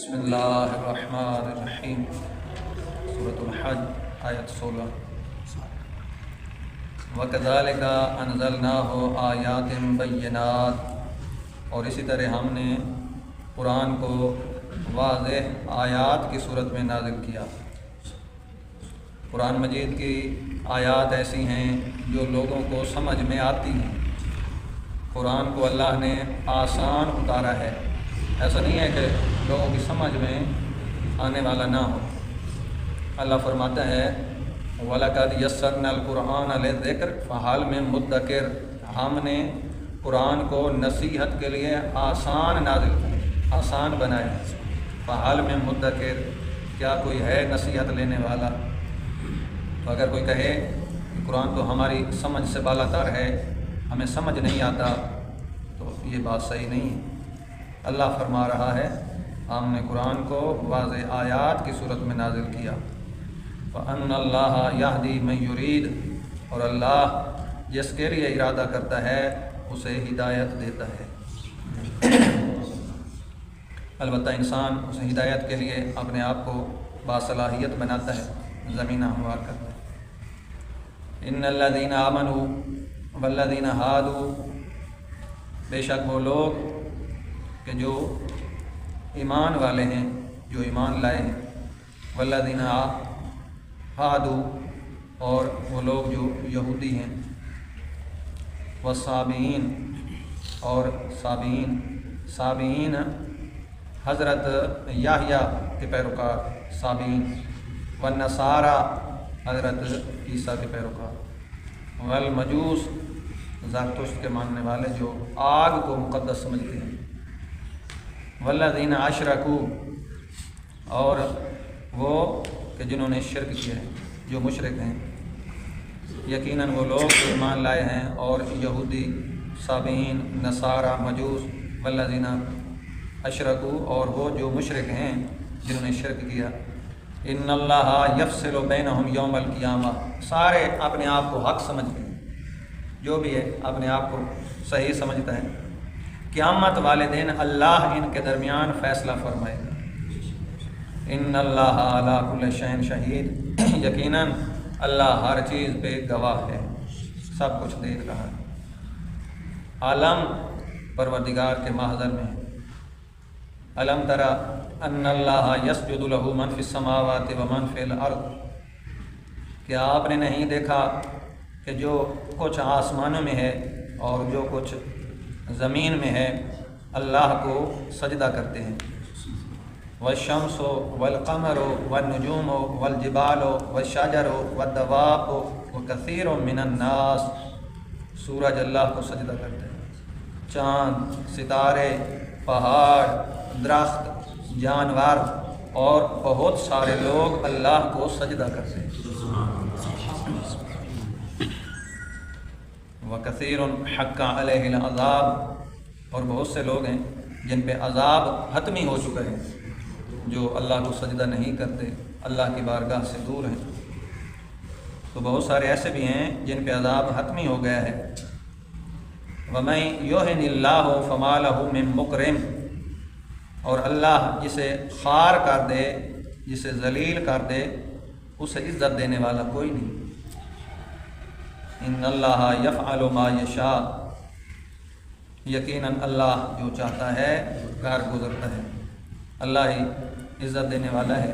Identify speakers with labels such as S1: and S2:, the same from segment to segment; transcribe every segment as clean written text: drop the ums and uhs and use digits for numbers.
S1: بسم اللہ الرحمن الرحیم سورۃ الحج آیت 16 وَكَذَلِكَ أَنزَلْنَاهُ آیَاتٍ بَيِّنَاتٍ، اور اسی طرح ہم نے قرآن کو واضح آیات کی صورت میں نازل کیا۔ قرآن مجید کی آیات ایسی ہیں جو لوگوں کو سمجھ میں آتی ہیں۔ قرآن کو اللہ نے آسان اتارا ہے، ایسا نہیں ہے کہ لوگوں کی سمجھ میں آنے والا نہ ہو۔ اللہ فرماتا ہے وَلَقَدْ يَسَّرْنَا الْقُرْآنَ لِلذِّكْرِ فَهَلْ مِن مُدَّكِرٍ، ہم نے قرآن کو نصیحت کے لیے آسان بنایا۔ فَهَلْ مِن مُدَّكِرٍ، کیا کوئی ہے نصیحت لینے والا؟ تو اگر کوئی کہے کہ قرآن تو ہماری سمجھ سے بالا تر ہے، ہمیں سمجھ نہیں آتا، تو یہ بات صحیح نہیں ہے۔ اللہ فرما رہا ہے ہم نے قرآن کو واضح آیات کی صورت میں نازل کیا۔ وَأَنَّ اللَّهَ يَهْدِي مَن يُرِيدُ، اور اللہ جس کے لیے ارادہ کرتا ہے اسے ہدایت دیتا ہے۔ البتہ انسان اس ہدایت کے لیے اپنے آپ کو باصلاحیت بناتا ہے، زمینہ ہموار کرتا ہے۔ إِنَّ الَّذِينَ آمَنُوا وَالَّذِينَ هَادُوا، بے شک وہ لوگ کہ جو ایمان والے ہیں، جو ایمان لائے ہیں، والذین ہادوا، اور وہ لوگ جو یہودی ہیں، والصابئین، اور صابئین حضرت یحییٰ کے پیروکار صابئین، والنصارى حضرت عیسیٰ کے پیروکار، والمجوس زرتشت کے ماننے والے جو آگ کو مقدس سمجھتے ہیں، والذین اشرکوا، اور وہ کہ جنہوں نے شرک کیا ہے، جو مشرک ہیں، یقیناً وہ لوگ جو ایمان لائے ہیں، اور یہودی، صابئین، نصارہ، مجوس، والذین اشرکوا، اور وہ جو مشرک ہیں جنہوں نے شرک کیا، ان اللہ یفصل بینہم یوم القیامہ، سارے اپنے آپ کو حق سمجھتے ہیں، جو بھی ہے اپنے آپ کو صحیح سمجھتا ہے، قیامت والے دن اللہ ان کے درمیان فیصلہ فرمائے گا۔ ان اللہ علی کل شیء شہید، یقیناً اللہ ہر چیز پہ گواہ ہے، سب کچھ دیکھ رہا ہے۔ عالم پروردگار کے محضر میں ہے۔ الم تری ان اللہ یسجد لہ من فی السماوات ومن فی الارض، کیا آپ نے نہیں دیکھا کہ جو کچھ آسمانوں میں ہے اور جو کچھ زمین میں ہے اللہ کو سجدہ کرتے ہیں۔ والشمس والقمر والنجوم والجبال والشجر والدواب وکثیر من الناس، سورج اللہ کو سجدہ کرتے ہیں، چاند، ستارے، پہاڑ، درخت، جانور، اور بہت سارے لوگ اللہ کو سجدہ کرتے ہیں۔ وَكَثِيرٌ حَقَّ عَلَيْهِ الْعَذَابُ، اور بہت سے لوگ ہیں جن پہ عذاب حتمی ہو چکا ہے، جو اللہ کو سجدہ نہیں کرتے، اللہ کی بارگاہ سے دور ہیں۔ تو بہت سارے ایسے بھی ہیں جن پہ عذاب حتمی ہو گیا ہے۔ وَمَن يُهِنِ اللَّهُ فَمَا لَهُ مِن مُكْرِمٍ، اور اللہ جسے خوار کر دے، جسے ذلیل کر دے، اسے عزت دینے والا کوئی نہیں۔ ان اللہ یفعل ما یشاء، یقیناً اللہ جو چاہتا ہے کار گزرتا ہے، اللہ ہی عزت دینے والا ہے،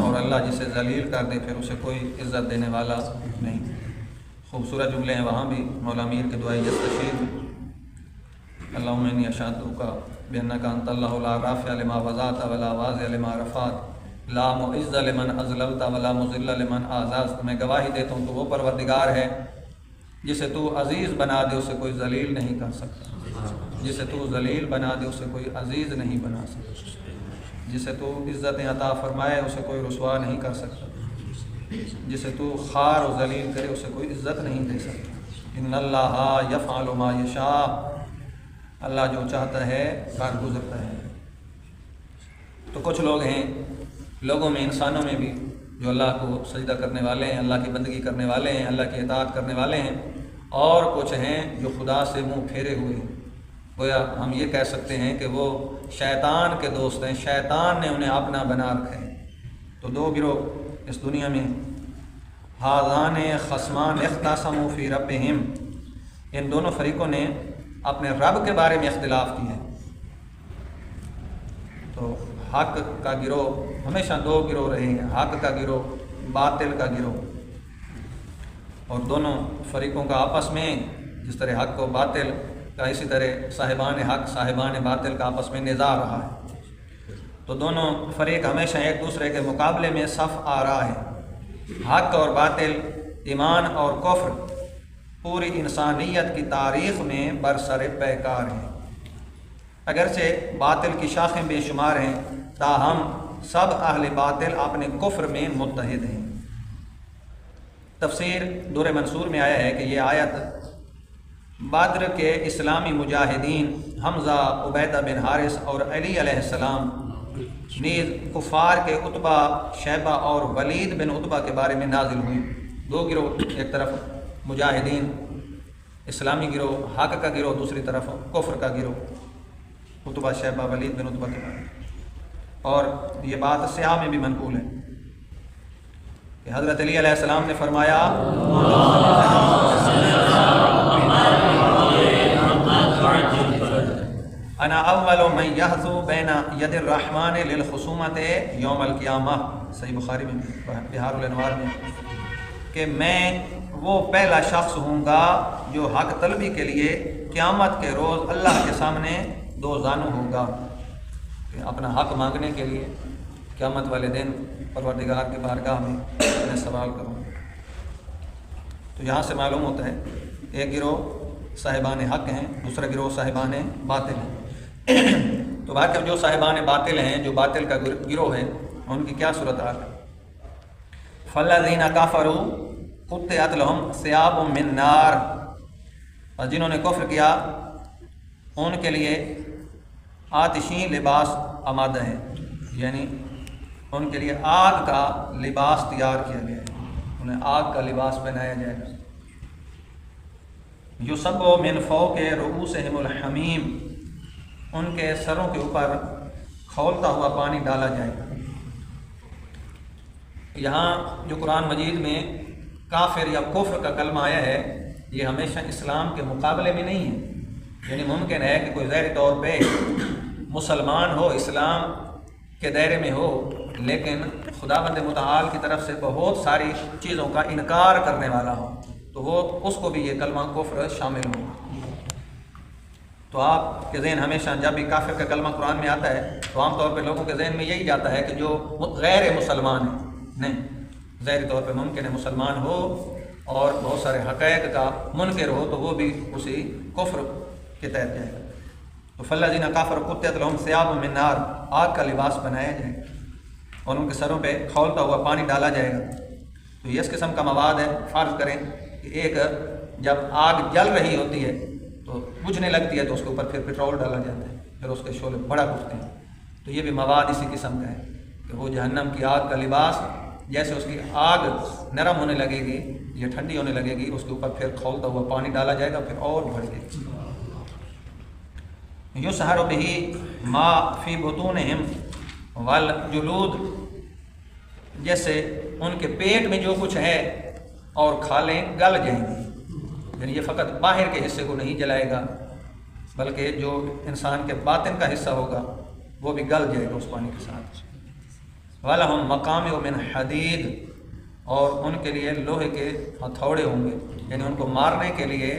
S1: اور اللہ جسے ذلیل کر دے پھر اسے کوئی عزت دینے والا نہیں۔ خوبصورت جملے ہیں وہاں بھی، مولا میر کے دعائی یستشیر اللہم انی اشہدک بانک انت اللہ لا رافع لما وضعت ولا واضع لما رفعت لا معز لمن اذللت ولا مذل لمن اعززت، میں گواہی دیتا ہوں تو وہ پروردگار ہے جسے تو عزیز بنا دے اسے کوئی ذلیل نہیں کر سکتا، جسے تو ذلیل بنا دے اسے کوئی عزیز نہیں بنا سکتا، جسے تو عزت عطا فرمائے اسے کوئی رسوا نہیں کر سکتا، جسے تو خوار و ذلیل کرے اسے کوئی عزت نہیں دے سکتا۔ ان اللہ یفعل ما یشاء، اللہ جو چاہتا ہے کار گزرتا ہے۔ تو کچھ لوگ ہیں، لوگوں میں، انسانوں میں بھی، جو اللہ کو سجدہ کرنے والے ہیں، اللہ کی بندگی کرنے والے ہیں، اللہ کی اطاعت کرنے والے ہیں، اور کچھ ہیں جو خدا سے منہ پھیرے ہوئے ہیں، گویا ہم یہ کہہ سکتے ہیں کہ وہ شیطان کے دوست ہیں، شیطان نے انہیں اپنا بنا رکھا ہے۔ تو دو گروہ اس دنیا میں، ہاذان خصمان اختصموا فی ربہم، ان دونوں فریقوں نے اپنے رب کے بارے میں اختلاف کیا ہے۔ تو حق کا گروہ ہمیشہ دو گروہ رہے ہیں، حق کا گروہ، باطل کا گروہ، اور دونوں فریقوں کا آپس میں جس طرح حق و باطل کا، اسی طرح صاحبان حق صاحبان باطل کا آپس میں نزاع رہا ہے۔ تو دونوں فریق ہمیشہ ایک دوسرے کے مقابلے میں صف آ رہا ہے۔ حق اور باطل، ایمان اور کفر پوری انسانیت کی تاریخ میں برسر پیکار ہیں۔ اگرچہ باطل کی شاخیں بے شمار ہیں، تاہم سب اہل باطل اپنے کفر میں متحد ہیں۔ تفسیر دور منصور میں آیا ہے کہ یہ آیت بدر کے اسلامی مجاہدین حمزہ، عبیدہ بن حارث اور علی علیہ السلام، نیز کفار کے عتبہ، شیبہ اور ولید بن عتبہ کے بارے میں نازل ہوئی۔ دو گروہ، ایک طرف مجاہدین اسلامی گروہ، حق کا گروہ، دوسری طرف کفر کا گروہ، عتبہ، شیبہ، ولید بن عتبہ کے بارے میں۔ اور یہ بات سیاہ میں بھی منقول ہے کہ حضرت علی علیہ السلام نے فرمایا انا اول من یحظو بین ید الرحمن للخصومت یوم القیامہ، صحیح بخاری میں، بہار الانوار میں، کہ میں وہ پہلا شخص ہوں گا جو حق طلبی کے لیے قیامت کے روز اللہ کے سامنے دو زانو ہوگا، کہ اپنا حق مانگنے کے لیے قیامت والے دن پروردگار کی بارگاہ میں میں سوال کروں۔ تو یہاں سے معلوم ہوتا ہے ایک گروہ صاحبان حق ہیں، دوسرا گروہ صاحبان باطل ہیں۔ تو بات کہ جو صاحبان باطل ہیں، جو باطل کا گروہ ہے، ان کی کیا صورتحال ہے؟ فالذین کفروا قطعت لهم ثیاب من نار، اور جنہوں نے کفر کیا ان کے لیے آتشی لباس آمادہ ہے، یعنی ان کے لیے آگ کا لباس تیار کیا گیا ہے، انہیں آگ کا لباس پہنایا جائے گا۔ یصب من فوق رؤوسہم الحمیم، ان کے سروں کے اوپر کھولتا ہوا پانی ڈالا جائے گا۔ یہاں جو قرآن مجید میں کافر یا کفر کا کلمہ آیا ہے، یہ ہمیشہ اسلام کے مقابلے میں نہیں ہے۔ یعنی ممکن ہے کہ کوئی ظاہری طور پہ مسلمان ہو، اسلام کے دائرے میں ہو، لیکن خداوند متعال کی طرف سے بہت ساری چیزوں کا انکار کرنے والا ہو، تو وہ اس کو بھی یہ کلمہ کفر شامل ہو۔ تو آپ کے ذہن ہمیشہ جب بھی کافر کا کلمہ قرآن میں آتا ہے تو عام طور پہ لوگوں کے ذہن میں یہی جاتا ہے کہ جو غیر مسلمان ہیں۔ نہیں، ظاہری طور پہ ممکن ہے مسلمان ہو اور بہت سارے حقائق کا منکر ہو، تو وہ بھی اسی کفر کے تحت جائے گا۔ تو فالذین کفروا قطعت لهم ثیاب من نار، آگ کا لباس بنایا جائے گا اور ان کے سروں پہ کھولتا ہوا پانی ڈالا جائے گا۔ تو یہ اس قسم کا مواد ہے، فرض کریں کہ ایک جب آگ جل رہی ہوتی ہے تو بجھنے لگتی ہے تو اس کے اوپر پھر پٹرول ڈالا جاتا ہے، پھر اس کے شعلے بھڑک اٹھتے ہیں۔ تو یہ بھی مواد اسی قسم کا ہے کہ وہ جہنم کی آگ کا لباس، جیسے اس کی آگ نرم ہونے لگے گی یا ٹھنڈی ہونے لگے گی، اس کے اوپر پھر کھولتا ہوا پانی ڈالا جائے گا، پھر اور بھڑکے گی۔ یسحر بہ ما فی بطونہم والجلود، جیسے ان کے پیٹ میں جو کچھ ہے اور کھالیں گل جائیں گی، یعنی یہ فقط باہر کے حصے کو نہیں جلائے گا بلکہ جو انسان کے باطن کا حصہ ہوگا وہ بھی گل جائے گا اس پانی کے ساتھ۔ وَلَهُمْ مَقَامِعُ مِنْ حَدِيدٍ، اور ان کے لیے لوہے کے ہتھوڑے ہوں گے، یعنی ان کو مارنے کے لیے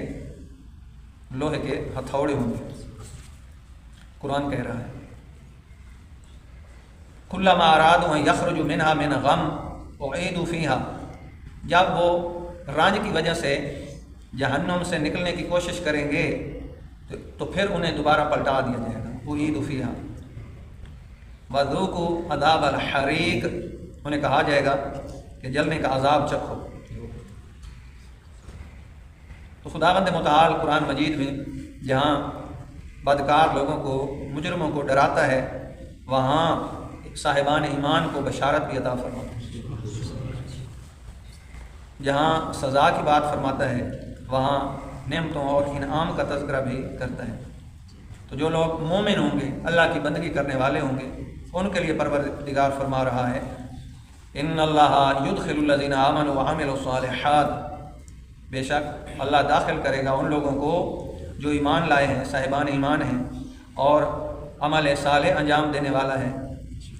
S1: لوہے کے ہتھوڑے ہوں گے۔ قرآن کہہ رہا ہے كُلَّمَا أَرَادُوا أَن يَخْرُجُوا مِنْهَا مِنْ غَمٍّ أُعِيدُوا فِيهَا، جب وہ رنج کی وجہ سے جہنم سے نکلنے کی کوشش کریں گے تو پھر انہیں دوبارہ پلٹا دیا جائے گا۔ أُعِيدُوا فِيهَا وَذُوقُوا عَذَابَ الْحَرِيقِ، انہیں کہا جائے گا کہ جلنے کا عذاب چکھو۔ تو خداوند متعال قرآن مجید میں جہاں بدکار لوگوں کو، مجرموں کو ڈراتا ہے، وہاں صاحبان ایمان کو بشارت بھی عطا فرماتا ہے۔ جہاں سزا کی بات فرماتا ہے وہاں نعمتوں اور انعام کا تذکرہ بھی کرتا ہے۔ تو جو لوگ مومن ہوں گے، اللہ کی بندگی کرنے والے ہوں گے، ان کے لیے پروردگار فرما رہا ہے ان اللہ یدخل الذین آمنوا وعملوا الصالحات، بے شک اللہ داخل کرے گا ان لوگوں کو جو ایمان لائے ہیں، صاحبان ایمان ہیں اور عمل صالح انجام دینے والا ہے،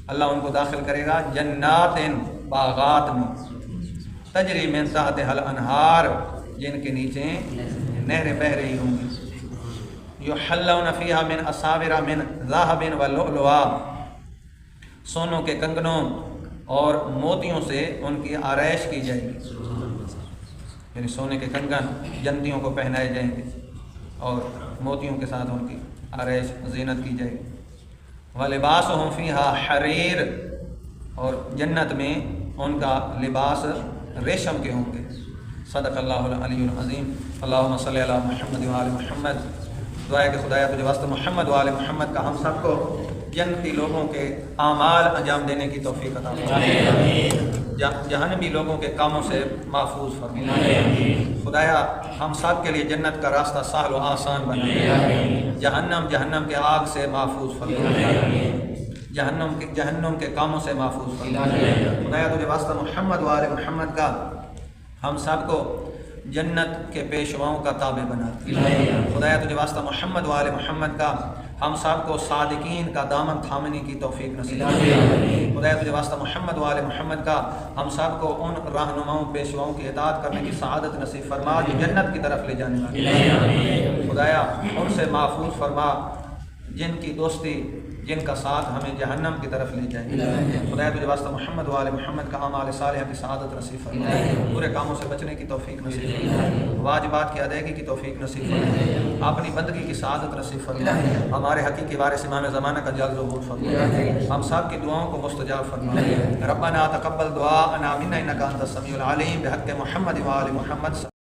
S1: اللہ ان کو داخل کرے گا جنات، باغات میں، تجری من تحتها الانہار، جن کے نیچے نہریں بہہ رہی ہوں گی، یحلون فیہا من اساور من ذہب ولؤلؤا، سونوں کے کنگنوں اور موتیوں سے ان کی آرائش کی جائے گی، یعنی سونے کے کنگن جنتیوں کو پہنائے جائیں گے اور موتیوں کے ساتھ ان کی آرائش زینت کی جائے گی، وَلِبَاسُهُمْ فِيهَا حَرِيرٌ، اور جنت میں ان کا لباس ریشم کے ہوں گے۔ صدق اللہ العلی العظیم۔ اللہم صلی علی محمد و آل محمد۔ دعا ہے کہ خدایا تجھے واسطہ محمد و آل محمد کا ہم سب کو جنتی لوگوں کے اعمال انجام دینے کی توفیق عطا فرما، جہنمی لوگوں کے کاموں سے محفوظ فرما۔ خدایا ہم سب کے لیے جنت کا راستہ سہل و آسان بنا، جہنم کے آگ سے محفوظ فرما، جہنم کے کاموں سے محفوظ فرما۔ خدایا تجھے واسطہ محمد و آل محمد کا ہم سب کو جنت کے پیشواؤں کا تابع بنا۔ خدایا تجھے واسطہ محمد و آل محمد کا ہم سب کو صادقین کا دامن تھامنے کی توفیق نصیب فرما۔ خدایا تجھے واسطہ محمد و آل محمد کا ہم سب کو ان رہنماؤں پیشواؤں کی اطاعت کرنے کی سعادت نصیب فرما جو جنت کی طرف لے جانے والے۔ خدایا ان سے محفوظ فرما جن کی دوستی، جن کا ساتھ ہمیں جہنم کی طرف لے جائے۔ خدایا تجھے واسطہ محمد و آل محمد کا اعمال صالحہ کی سعادت نصیب فرما، برے کاموں سے بچنے کی توفیق نصیب فرما، واجبات کی ادائیگی کی توفیق نصیب فرما، اپنی بندگی کی سعادت نصیب فرما، ہمارے حقیقی وارث امام زمانہ کا جلد ظہور فرما، ہم سب کی دعاؤں کو مستجاب فرما۔ ربنا تقبل دعاءنا منا انک انت السمیع العلیم، بحق محمد و آل محمد۔